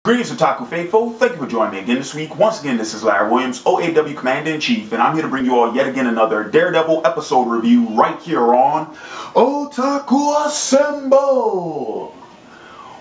Greetings, Otaku Faithful. Thank you for joining me again this week. Once again, this is Larry Williams, OAW Commander-in-Chief, and I'm here to bring you all yet again another Daredevil episode review right here on Otaku Assemble!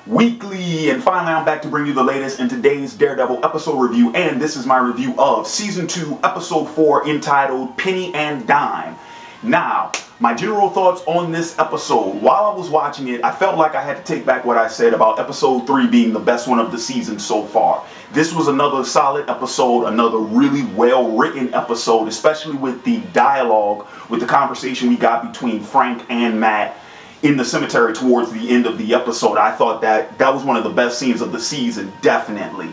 Weekly, and finally I'm back to bring you the latest in today's Daredevil episode review, and this is my review of Season 2, Episode 4, entitled Penny and Dime. Now, my general thoughts on this episode. While I was watching it, I felt like I had to take back what I said about Episode 3 being the best one of the season so far. This was another solid episode, another really well-written episode, especially with the dialogue, with the conversation we got between Frank and Matt in the cemetery towards the end of the episode. I thought that was one of the best scenes of the season, definitely.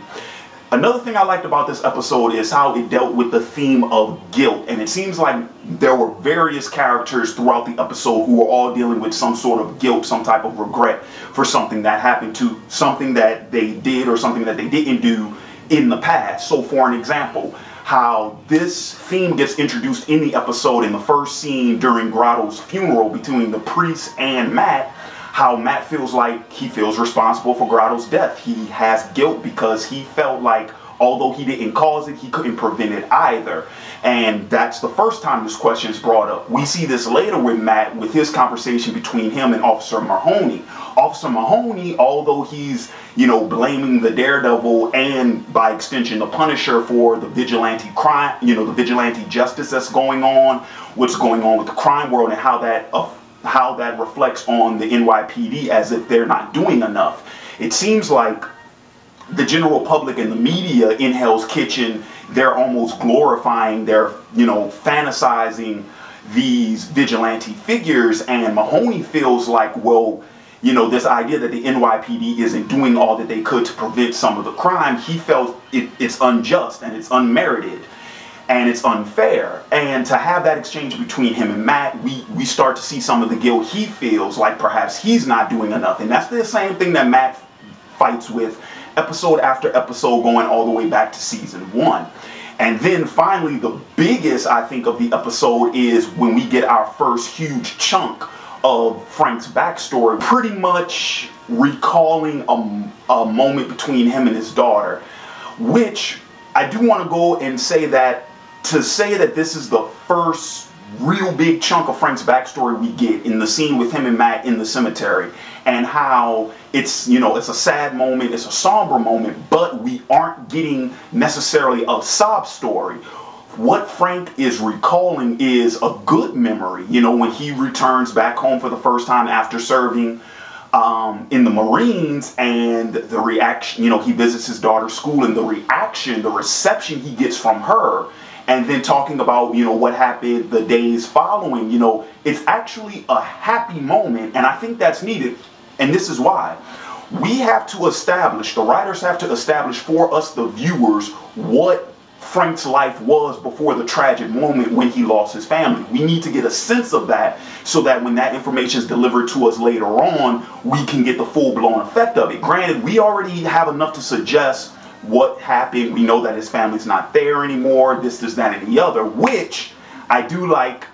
Another thing I liked about this episode is how it dealt with the theme of guilt, and it seems like there were various characters throughout the episode who were all dealing with some sort of guilt, some type of regret for something that happened to something that they did or something that they didn't do in the past. So for an example, how this theme gets introduced in the episode in the first scene during Grotto's funeral between the priest and Matt, how Matt feels like he feels responsible for Grotto's death. He has guilt because he felt like although he didn't cause it, he couldn't prevent it either. And that's the first time this question is brought up. We see this later with Matt, with his conversation between him and Officer Mahoney. Officer Mahoney, although he's, blaming the Daredevil and by extension the Punisher for the vigilante crime, the vigilante justice that's going on, what's going on with the crime world, and how that reflects on the NYPD as if they're not doing enough. It seems like the general public and the media in Hell's Kitchen, they're almost glorifying, they're, fantasizing these vigilante figures, and Mahoney feels like, well, this idea that the NYPD isn't doing all that they could to prevent some of the crime, he felt it's unjust and it's unmerited. And it's unfair. And to have that exchange between him and Matt, we start to see some of the guilt he feels like perhaps he's not doing enough. And that's the same thing that Matt fights with episode after episode going all the way back to season 1. And then finally, the biggest, I think, of the episode is when we get our first huge chunk of Frank's backstory, pretty much recalling a moment between him and his daughter, which I do want to go and say that to say that this is the first real big chunk of Frank's backstory we get in the scene with him and Matt in the cemetery, and how it's, it's a sad moment, it's a somber moment, but we aren't getting necessarily a sob story. What Frank is recalling is a good memory, when he returns back home for the first time after serving in the Marines, and the reaction, he visits his daughter's school, and the reception he gets from her, and then talking about, what happened the days following, it's actually a happy moment, and I think that's needed, and this is why. We have to establish, the writers have to establish for us, the viewers, what Frank's life was before the tragic moment when he lost his family. We need to get a sense of that so that when that information is delivered to us later on, we can get the full-blown effect of it. Granted, we already have enough to suggest what happened. We know that his family's not there anymore, this, that, and the other, which I do like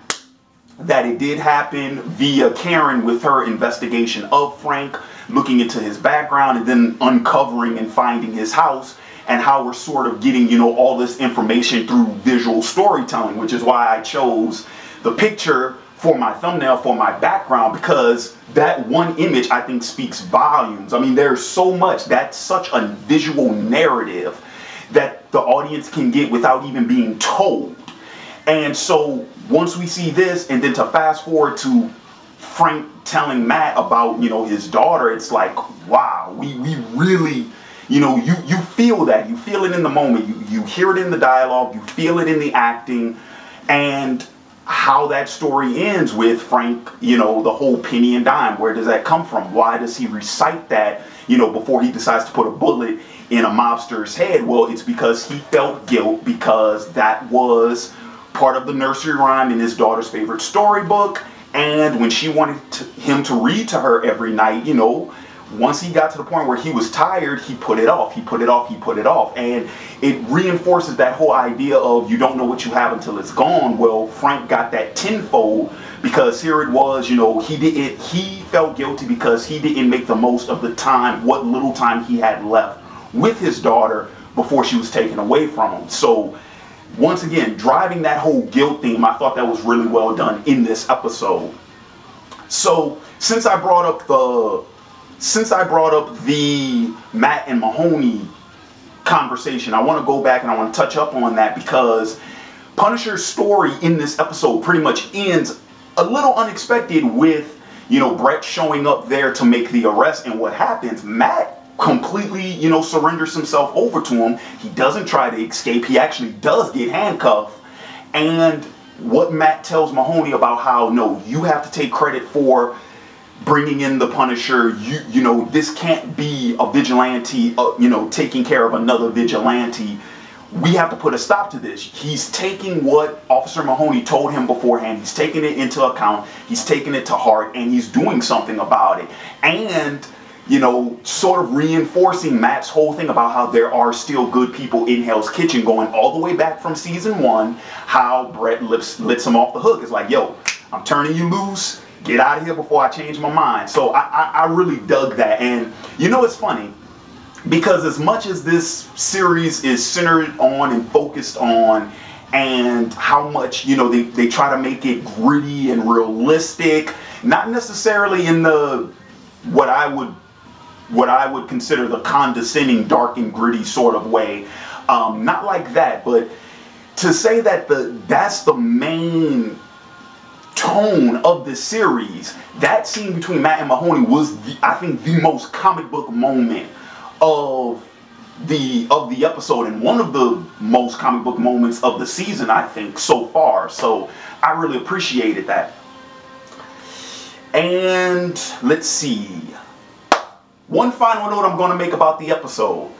that it did happen via Karen with her investigation of Frank, looking into his background, and then uncovering and finding his house, and how we're sort of getting, all this information through visual storytelling, which is why I chose the picture for my thumbnail, for my background, because that one image, I think, speaks volumes. I mean, there's so much, that's such a visual narrative that the audience can get without even being told. And so once we see this, and then to fast forward to Frank telling Matt about, his daughter, it's like, wow, we really, you feel that. You feel it in the moment. You hear it in the dialogue. You feel it in the acting. And how that story ends with Frank, the whole penny and dime. Where does that come from? Why does he recite that, before he decides to put a bullet in a mobster's head? Well, it's because he felt guilt, because that was part of the nursery rhyme in his daughter's favorite storybook. And when she wanted him to read to her every night, once he got to the point where he was tired, he put it off, he put it off, he put it off. And it reinforces that whole idea of you don't know what you have until it's gone. Well, Frank got that tenfold, because here it was, he felt guilty because he didn't make the most of the time, what little time he had left with his daughter before she was taken away from him. So once again, driving that whole guilt theme, I thought that was really well done in this episode. So since I brought up the Matt and Mahoney conversation, I want to go back and I want to touch up on that, because Punisher's story in this episode pretty much ends a little unexpected with, you know, Brett showing up there to make the arrest. And what happens? Matt completely, you know, surrenders himself over to him. He doesn't try to escape. He actually does get handcuffed. And what Matt tells Mahoney about how, no, you have to take credit for bringing in the Punisher. You know, this can't be a vigilante, you know, taking care of another vigilante. We have to put a stop to this. He's taking what Officer Mahoney told him beforehand. He's taking it into account. He's taking it to heart, and he's doing something about it. And, you know, sort of reinforcing Matt's whole thing about how there are still good people in Hell's Kitchen, going all the way back from season 1, how Brett lets him off the hook. It's like, yo, I'm turning you loose. Get out of here before I change my mind. So I really dug that. And, you know, it's funny, because as much as this series is centered on and focused on, and how much, you know, they try to make it gritty and realistic, not necessarily in the what I would consider the condescending, dark and gritty sort of way, not like that, but to say that that's the main tone of the series. That scene between Matt and Mahoney was, I think, the most comic book moment of the episode, and one of the most comic book moments of the season, I think, so far. So I really appreciated that. And let's see, one final note I'm going to make about the episode,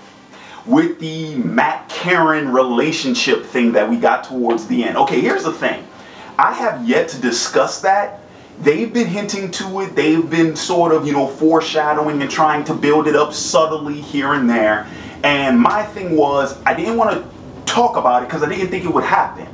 with the Matt-Karen relationship thing that we got towards the end. Okay, here's the thing. I have yet to discuss that. They've been hinting to it. They've been sort of, you know, foreshadowing and trying to build it up subtly here and there. And my thing was, I didn't want to talk about it because I didn't think it would happen.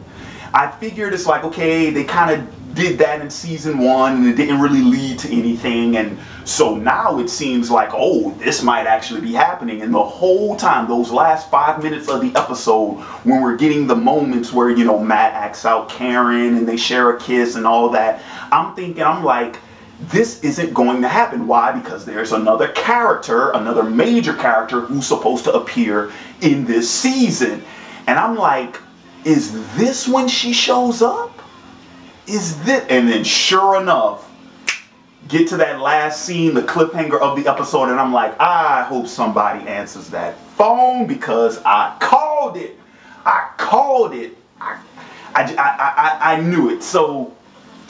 I figured it's like, okay, they kind of did that in season 1 and it didn't really lead to anything. And so now it seems like, oh, this might actually be happening. And the whole time, those last 5 minutes of the episode, when we're getting the moments where, you know, Matt acts out Karen and they share a kiss and all that, I'm like, this isn't going to happen. Why? Because there's another character, another major character who's supposed to appear in this season. And I'm like, is this when she shows up? Is this? And then sure enough, get to that last scene, the cliffhanger of the episode, and I'm like, I hope somebody answers that phone, because I called it. I called it. I knew it. So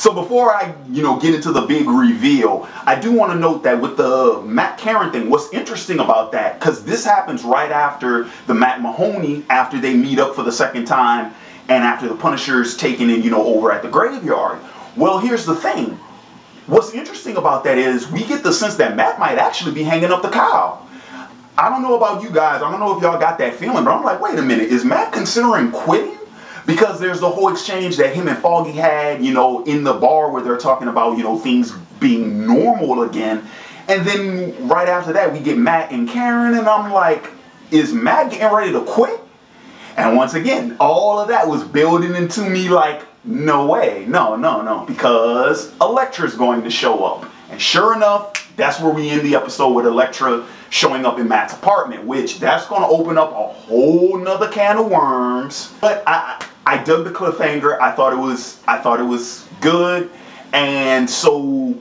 before I, you know, get into the big reveal, I do want to note that with the Matt Karen thing, what's interesting about that, because this happens right after the Matt Mahoney, after they meet up for the second time, and after the Punisher's taken in, you know, over at the graveyard. Well, here's the thing. What's interesting about that is we get the sense that Matt might actually be hanging up the cow. I don't know about you guys. I don't know if y'all got that feeling, but I'm like, wait a minute. Is Matt considering quitting? Because there's the whole exchange that him and Foggy had, you know, in the bar where they're talking about, you know, things being normal again. And then right after that, we get Matt and Karen, and I'm like, is Matt getting ready to quit? And once again, all of that was building into me like, no way, no, because Elektra's going to show up. And sure enough, that's where we end the episode, with Elektra showing up in Matt's apartment, which that's going to open up a whole nother can of worms. But I dug the cliffhanger. I thought it was good. And so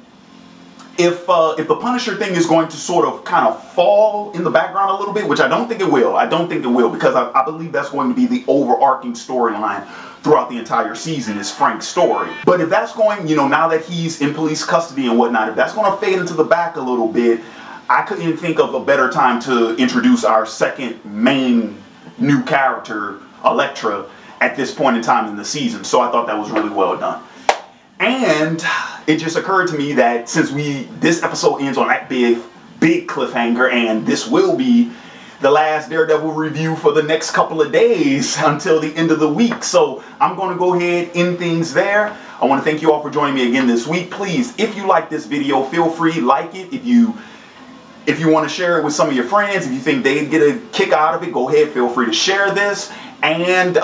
if the Punisher thing is going to sort of kind of fall in the background a little bit, which I don't think it will. I don't think it will, because I believe that's going to be the overarching storyline throughout the entire season, is Frank's story. But if that's going, you know, now that he's in police custody and whatnot, if that's going to fade into the back a little bit, I couldn't think of a better time to introduce our second main new character, Elektra, at this point in time in the season. So I thought that was really well done. And it just occurred to me that since this episode ends on that big cliffhanger, and this will be the last Daredevil review for the next couple of days until the end of the week. So I'm going to go ahead and end things there. I want to thank you all for joining me again this week. Please, if you like this video, feel free, like it. If you If you want to share it with some of your friends, if you think they'd get a kick out of it, go ahead, feel free to share this. And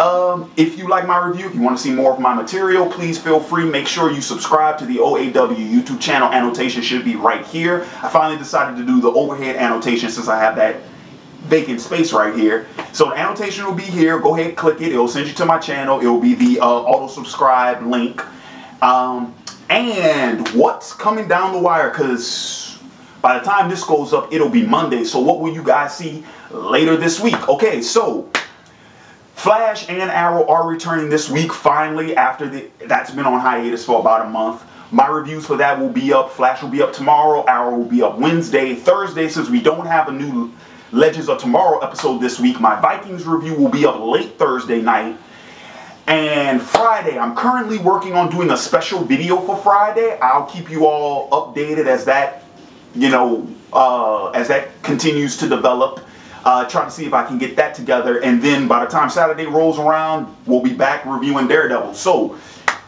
if you like my review, if you want to see more of my material, please feel free. Make sure you subscribe to the OAW YouTube channel. Annotation should be right here. I finally decided to do the overhead annotation since I have that vacant space right here. So the annotation will be here. Go ahead, click it. It'll send you to my channel. It will be the auto subscribe link. And what's coming down the wire, because by the time this goes up, it'll be Monday. So what will you guys see later this week? Okay, so Flash and Arrow are returning this week finally after that's been on hiatus for about a month. My reviews for that will be up. Flash will be up tomorrow. Arrow will be up Wednesday. Thursday, since we don't have a new Legends of Tomorrow episode this week, my Vikings review will be up late Thursday night. And Friday, I'm currently working on doing a special video for Friday. I'll keep you all updated as that, as that continues to develop. Trying to see if I can get that together. And then by the time Saturday rolls around, we'll be back reviewing Daredevil. So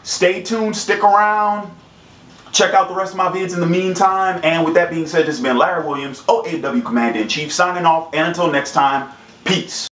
stay tuned, stick around. Check out the rest of my vids in the meantime. And with that being said, this has been Larry Williams, OAW Commander-in-Chief, signing off. And until next time, peace.